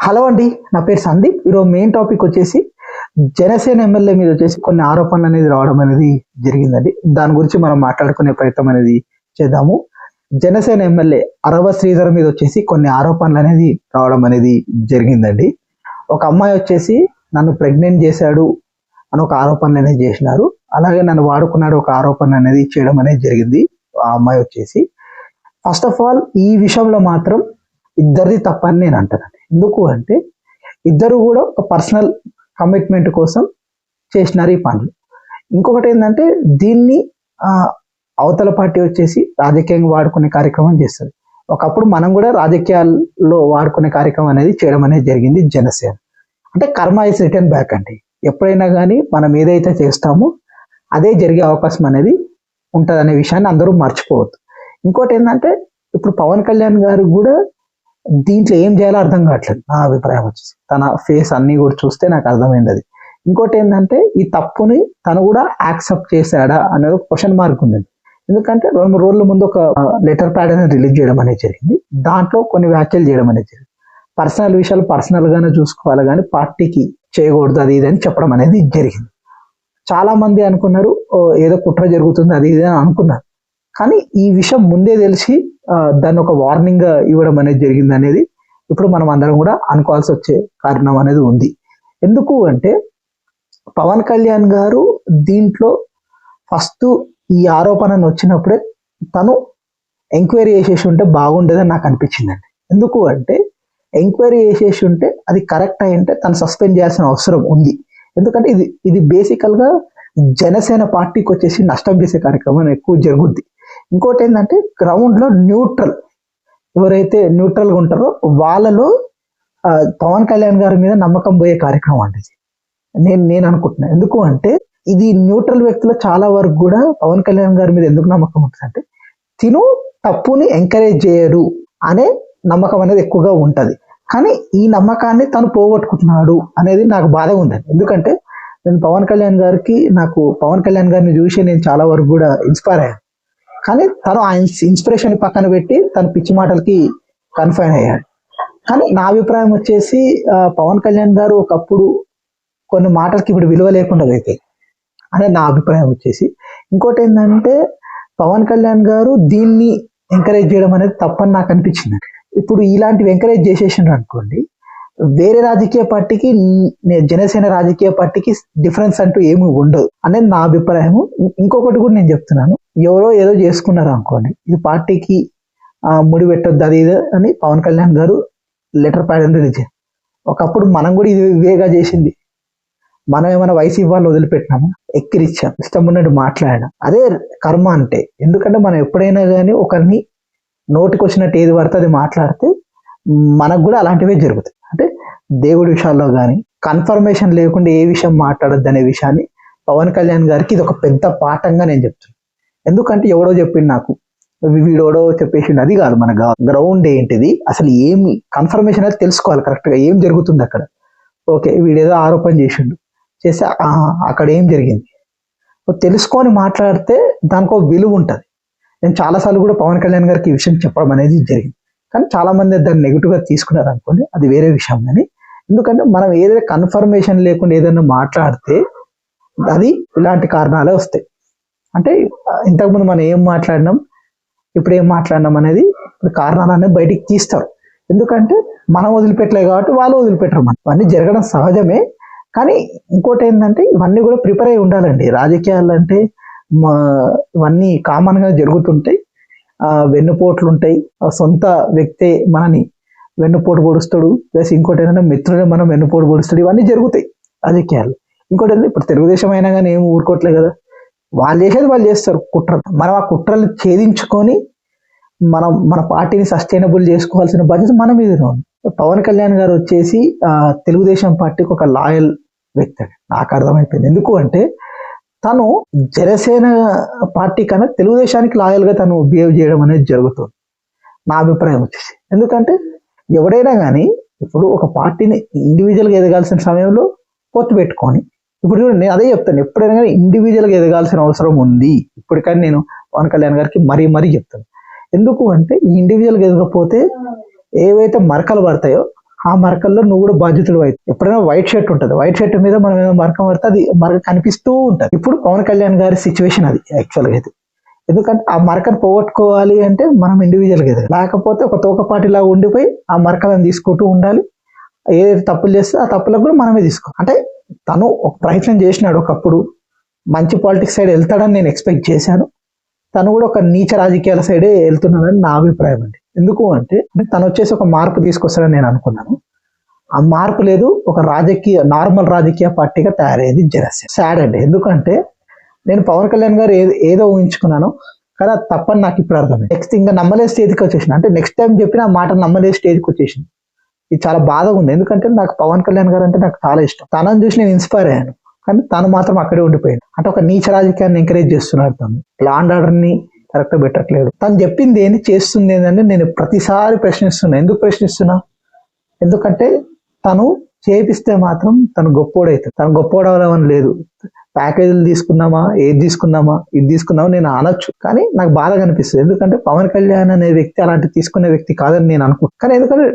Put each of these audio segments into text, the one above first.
Hello అండి, నా పేరు సందీప్. ఈరోజు మెయిన్ టాపిక్ వచ్చేసి జనసేన ఎమ్మెల్యే మీద వచ్చేసి కొన్ని ఆరోపణలు అనేది రావడం అనేది జరిగిందండి. దాని గురించి మనం మాట్లాడుకునే ప్రయత్నం అనేది చేద్దాము. జనసేన ఎమ్మెల్యే అరవ శ్రీధర్ మీద వచ్చేసి కొన్ని ఆరోపణలు అనేది రావడం అనేది జరిగిందండి. ఒక అమ్మాయి వచ్చేసి నన్ను ప్రెగ్నెంట్ చేశాడు అని ఒక ఆరోపణలు అనేది చేసినారు. అలాగే నన్ను వాడుకున్నాడు ఒక ఆరోపణ అనేది చేయడం అనేది జరిగింది. ఆ అమ్మాయి వచ్చేసి ఫస్ట్ ఆఫ్ ఆల్ ఈ విషయంలో మాత్రం ఇద్దరిది తప్పని నేను అంటాను. ఎందుకు అంటే ఇద్దరు కూడా ఒక పర్సనల్ కమిట్మెంట్ కోసం చేసినారు ఈ పనులు. ఇంకొకటి ఏంటంటే దీన్ని అవతల పార్టీ వచ్చేసి రాజకీయంగా వాడుకునే కార్యక్రమం చేస్తుంది. ఒకప్పుడు మనం కూడా రాజకీయాల్లో వాడుకునే కార్యక్రమం అనేది చేయడం అనేది జరిగింది. జనసేన అంటే కర్మ ఇస్ రిటర్న్ బ్యాక్ అండి. ఎప్పుడైనా కానీ మనం ఏదైతే చేస్తామో అదే జరిగే అవకాశం అనేది ఉంటుంది అనే విషయాన్ని అందరూ మర్చిపోవద్దు. ఇంకోటి ఏంటంటే ఇప్పుడు పవన్ కళ్యాణ్ గారు కూడా దీంట్లో ఏం చేయాలో అర్థం కావట్లేదు. నా అభిప్రాయం వచ్చేసి తన ఫేస్ అన్ని కూడా చూస్తే నాకు అర్థమైంది అది. ఇంకోటి ఏంటంటే ఈ తప్పుని తను కూడా యాక్సెప్ట్ చేశాడా అనేది ఒక క్వశ్చన్ మార్క్ ఉందండి. ఎందుకంటే 2-3 రోజుల ముందు ఒక లెటర్ ప్యాడ్ అనేది రిలీజ్ చేయడం అనేది జరిగింది. దాంట్లో కొన్ని వ్యాఖ్యలు చేయడం అనేది జరిగింది. పర్సనల్ విషయాలు పర్సనల్ గానే చూసుకోవాలి కానీ పార్టీకి చేయకూడదు అది ఇది అని చెప్పడం అనేది జరిగింది. చాలా మంది అనుకున్నారు ఏదో కుట్ర జరుగుతుంది అది ఇది అని అనుకున్నారు. కానీ ఈ విషయం ముందే తెలిసి దాన్ని ఒక వార్నింగ్ గా ఇవ్వడం అనేది జరిగింది అనేది ఇప్పుడు మనం అందరం కూడా అనుకోవాల్సి వచ్చే కారణం అనేది ఉంది. ఎందుకు అంటే పవన్ కళ్యాణ్ గారు దీంట్లో ఫస్ట్ ఈ ఆరోపణను వచ్చినప్పుడే తను ఎంక్వైరీ చేసేసి ఉంటే బాగుండేదని నాకు అనిపించిందండి. ఎందుకు అంటే ఎంక్వైరీ చేసేసి ఉంటే అది కరెక్ట్ అయి ఉంటే తను సస్పెండ్ చేయాల్సిన అవసరం ఉంది. ఎందుకంటే ఇది బేసికల్ గా జనసేన పార్టీకి వచ్చేసి నష్టం చేసే కార్యక్రమం ఎక్కువ జరుగుద్ది. ఇంకోటి ఏంటంటే గ్రౌండ్ లో ఎవరైతే న్యూట్రల్ గా ఉంటారో వాళ్ళలో పవన్ కళ్యాణ్ గారి మీద నమ్మకం పోయే కార్యక్రమం అంటే నేను అనుకుంటున్నాను. ఎందుకు అంటే ఇది న్యూట్రల్ వ్యక్తులు చాలా వరకు కూడా పవన్ కళ్యాణ్ గారి మీద ఎందుకు నమ్మకం ఉంటుంది అంటే తిను తప్పుని ఎంకరేజ్ చేయడు అనే నమ్మకం అనేది ఎక్కువగా ఉంటది. కానీ ఈ నమ్మకాన్ని తను పోగొట్టుకుంటున్నాడు అనేది నాకు బాధ ఉందండి. ఎందుకంటే నేను పవన్ కళ్యాణ్ గారిని చూసి నేను చాలా వరకు కూడా ఇన్స్పైర్ అయ్యాను. కానీ తను ఆ ఇన్స్పిరేషన్ పక్కన పెట్టి తన పిచ్చి మాటలకి కన్ఫైన్ అయ్యాడు. కానీ నా అభిప్రాయం వచ్చేసి పవన్ కళ్యాణ్ గారు ఒకప్పుడు కొన్ని మాటలకి ఇప్పుడు విలువ లేకుండా అవుతాయి అనే నా అభిప్రాయం వచ్చేసి. ఇంకోటి ఏంటంటే పవన్ కళ్యాణ్ గారు దీన్ని ఎంకరేజ్ చేయడం అనేది తప్పని నాకు అనిపించింది. ఇప్పుడు ఇలాంటివి ఎంకరేజ్ చేసేసిండ్రు అనుకోండి, వేరే రాజకీయ పార్టీకి జనసేన రాజకీయ పార్టీకి డిఫరెన్స్ అంటూ ఏమి ఉండదు అనేది నా అభిప్రాయము. ఇంకొకటి కూడా నేను చెప్తున్నాను, ఎవరో ఏదో చేసుకున్నారు అనుకోండి, ఇది పార్టీకి ముడి పెట్టొద్దు అది ఇది అని పవన్ కళ్యాణ్ గారు లెటర్ ప్యాడ్ రిలీజ్ చేయాలి. ఒకప్పుడు మనం కూడా ఇది వేగా చేసింది. మనం ఏమైనా వయసు ఇవ్వాలి వదిలిపెట్టినాము, ఎక్కిరిచ్చాం, ఇష్టం ఉన్నట్టు మాట్లాడాం. అదే కర్మ అంటే. ఎందుకంటే మనం ఎప్పుడైనా కానీ ఒకరిని నోటికి వచ్చినట్టు ఏది పడితే అది మాట్లాడితే మనకు కూడా అలాంటివే జరుగుతాయి. అంటే దేవుడి విషయాల్లో కానీ కన్ఫర్మేషన్ లేకుండా ఏ విషయం మాట్లాడద్దు అనే విషయాన్ని పవన్ కళ్యాణ్ గారికి ఇది ఒక పెద్ద పాఠంగా నేను చెప్తున్నాను. ఎందుకంటే ఎవడో చెప్పింది నాకు, వీడోడో చెప్పేసిండు అది కాదు. మన గ్రౌండ్ ఏంటిది, అసలు ఏమి కన్ఫర్మేషన్ అయితే తెలుసుకోవాలి కరెక్ట్ గా ఏం జరుగుతుంది అక్కడ. ఓకే, వీడేదో ఆరోపణ చేస్తే అక్కడ ఏం జరిగింది తెలుసుకొని మాట్లాడితే దానికి ఒక విలువ ఉంటుంది. నేను చాలాసార్లు కూడా పవన్ కళ్యాణ్ గారికి ఈ విషయం చెప్పడం అనేది జరిగింది. కానీ చాలా మంది దాన్ని నెగిటివ్ గా తీసుకున్నారు అనుకోండి, అది వేరే విషయం. కానీ ఎందుకంటే మనం ఏదైతే కన్ఫర్మేషన్ లేకుండా ఏదైనా మాట్లాడితే అది ఇలాంటి కారణాలే వస్తాయి. అంటే ఇంతకుముందు మనం ఏం మాట్లాడినాం, ఇప్పుడు ఏం మాట్లాడినాం అనేది కారణాలు అనేది బయటికి తీస్తారు. ఎందుకంటే మనం వదిలిపెట్టలేదు కాబట్టి వాళ్ళు వదిలిపెట్టరు. మనం ఇవన్నీ జరగడం సహజమే. కానీ ఇంకోటి ఏంటంటే ఇవన్నీ కూడా ప్రిపేర్ అయి ఉండాలండి. రాజకీయాలు అంటే ఇవన్నీ కామన్ గా జరుగుతుంటాయి. వెన్నుపోట్లు ఉంటాయి. సొంత వ్యక్తే మనని వెన్నుపోటు పొడుస్తాడు, ప్లస్ ఇంకోటి ఏంటంటే మిత్రుడే మనం వెన్నుపోటు పొడుస్తాడు. ఇవన్నీ జరుగుతాయి రాజకీయాలు. ఇంకోటి ఏంటంటే ఇప్పుడు తెలుగుదేశం అయినా కానీ ఏమి ఊరుకోవట్లేదు కదా, వాళ్ళు చేసేది వాళ్ళు చేస్తారు కుట్ర. మనం ఆ కుట్రలు ఛేదించుకొని మన పార్టీని సస్టైనబుల్ చేసుకోవాల్సిన బాధ్యత మన మీద ఉంది. పవన్ కళ్యాణ్ గారు వచ్చేసి తెలుగుదేశం పార్టీకి ఒక లాయల్ వ్యక్తి అని నాకు అర్థమైపోయింది. ఎందుకు అంటే తను జనసేన పార్టీ కన్నా తెలుగుదేశానికి లాయల్ గా తను బిహేవ్ చేయడం అనేది జరుగుతుంది నా అభిప్రాయం వచ్చేసి. ఎందుకంటే ఎవడైనా కానీ ఇప్పుడు ఒక పార్టీని ఇండివిజువల్ గా ఎదగాల్సిన సమయంలో పొత్తు పెట్టుకొని, ఇప్పుడు నేను అదే చెప్తాను, ఎప్పుడైనా కానీ ఇండివిజువల్ గా ఎదగాల్సిన అవసరం ఉంది. ఇప్పటికని నేను పవన్ కళ్యాణ్ గారికి మరీ చెప్తాను. ఎందుకు అంటే ఈ ఇండివిజువల్ గా ఎదగకపోతే ఏవైతే మరకలు పడతాయో ఆ మరకల్లో నువ్వు కూడా బాధ్యతలు అవుతావు. ఎప్పుడైనా వైట్ షర్ట్ ఉంటుంది, వైట్ షర్ట్ మీద మనం ఏదో మరక పడితే అది మరక కనిపిస్తూ ఉంటుంది. ఇప్పుడు పవన్ కళ్యాణ్ గారి సిచ్యువేషన్ అది యాక్చువల్గా అయితే. ఎందుకంటే ఆ మరకను పోగొట్టుకోవాలి అంటే మనం ఇండివిజువల్గా ఎదగాలి, లేకపోతే ఒక తోకపాటిలాగా ఉండిపోయి ఆ మరకలను తీసుకుంటూ ఉండాలి. ఏదైతే తప్పులు చేస్తే ఆ తప్పులకు కూడా మనమే తీసుకోవాలి. అంటే తను ఒక ప్రయత్నం చేసినాడు, ఒకప్పుడు మంచి పాలిటిక్స్ సైడ్ వెళ్తాడని నేను ఎక్స్పెక్ట్ చేశాను. తను కూడా ఒక నీచ రాజకీయాల సైడే వెళ్తున్నాడని నా అభిప్రాయం అండి. ఎందుకు అంటే తను వచ్చేసి ఒక మార్పు తీసుకొస్తాడని నేను అనుకున్నాను. ఆ మార్పు లేదు, ఒక నార్మల్ రాజకీయ పార్టీగా తయారయ్యేది జనసేన. సాడ్ అండి. ఎందుకంటే నేను పవన్ కళ్యాణ్ గారు ఏదో ఊహించుకున్నాను కదా, తప్పని నాకు ఇప్పుడు అర్థమైంది. నెక్స్ట్ ఇంకా నమ్మలే స్టేజ్కి వచ్చేసిన, అంటే నెక్స్ట్ టైం చెప్పిన ఆ మాట నమ్మలే స్టేజ్కి వచ్చేసింది. ఇది చాలా బాధగా ఉంది. ఎందుకంటే నాకు పవన్ కళ్యాణ్ గారు అంటే నాకు చాలా ఇష్టం. తనని చూసి నేను ఇన్స్పైర్ అయ్యాను, కానీ తను మాత్రం అక్కడే ఉండిపోయాడు. అంటే ఒక నీచ రాజకీయాన్ని ఎంకరేజ్ చేస్తున్నాడు. తను లా అండ్ ఆర్డర్ని కరెక్ట్గా పెట్టట్లేడు. తను చెప్పింది ఏంటి, చేస్తుంది ఏంటంటే నేను ప్రతిసారి ప్రశ్నిస్తున్నా. ఎందుకు ప్రశ్నిస్తున్నా? ఎందుకంటే తను చేపిస్తే మాత్రం తను గొప్పోడవుతాడు. తను గొప్పోడవని లేదు. ప్యాకేజీలు తీసుకున్నామా, ఏది తీసుకున్నామా, ఇది తీసుకున్నామా నేను అనొచ్చు, కానీ నాకు బాధగా అనిపిస్తుంది. ఎందుకంటే పవన్ కళ్యాణ్ అనే వ్యక్తి అలాంటి తీసుకునే వ్యక్తి కాదని నేను అనుకుంటాను. కానీ ఎందుకంటే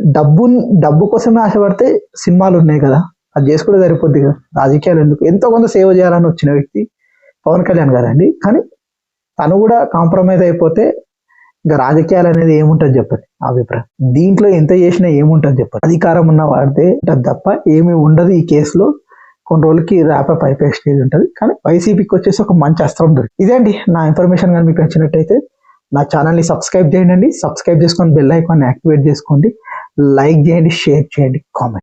డబ్బు కోసమే ఆశపడితే సినిమాలు ఉన్నాయి కదా, అది చేసుకుంటే సరిపోద్ది కదా. రాజకీయాలు ఎందుకు? ఎంతో కొంత సేవ చేయాలని వచ్చిన వ్యక్తి పవన్ కళ్యాణ్ గారు అండి. కానీ తను కూడా కాంప్రమైజ్ అయిపోతే ఇంకా రాజకీయాలు అనేది ఏముంటుంది చెప్పండి, అభిప్రాయం. దీంట్లో ఎంత చేసినా ఏముంటుంది చెప్పండి, అధికారం ఉన్న వాడితే తప్ప ఏమీ ఉండదు. ఈ కేసులో కొన్ని రోజులకి ర్యాపప్ అయిపోయే స్టేజ్ ఉంటుంది. కానీ వైసీపీకి వచ్చేసి ఒక మంచి అస్త్రం దొరికి. ఇదే అండి నా ఇన్ఫర్మేషన్. కానీ మీకు నచ్చినట్టయితే నా ఛానల్ని సబ్స్క్రైబ్ చేయండి. సబ్స్క్రైబ్ చేసుకొని బెల్ ఐకాన్ని యాక్టివేట్ చేసుకోండి. లైక్ చేయండి, షేర్ చేయండి, కామెంట్.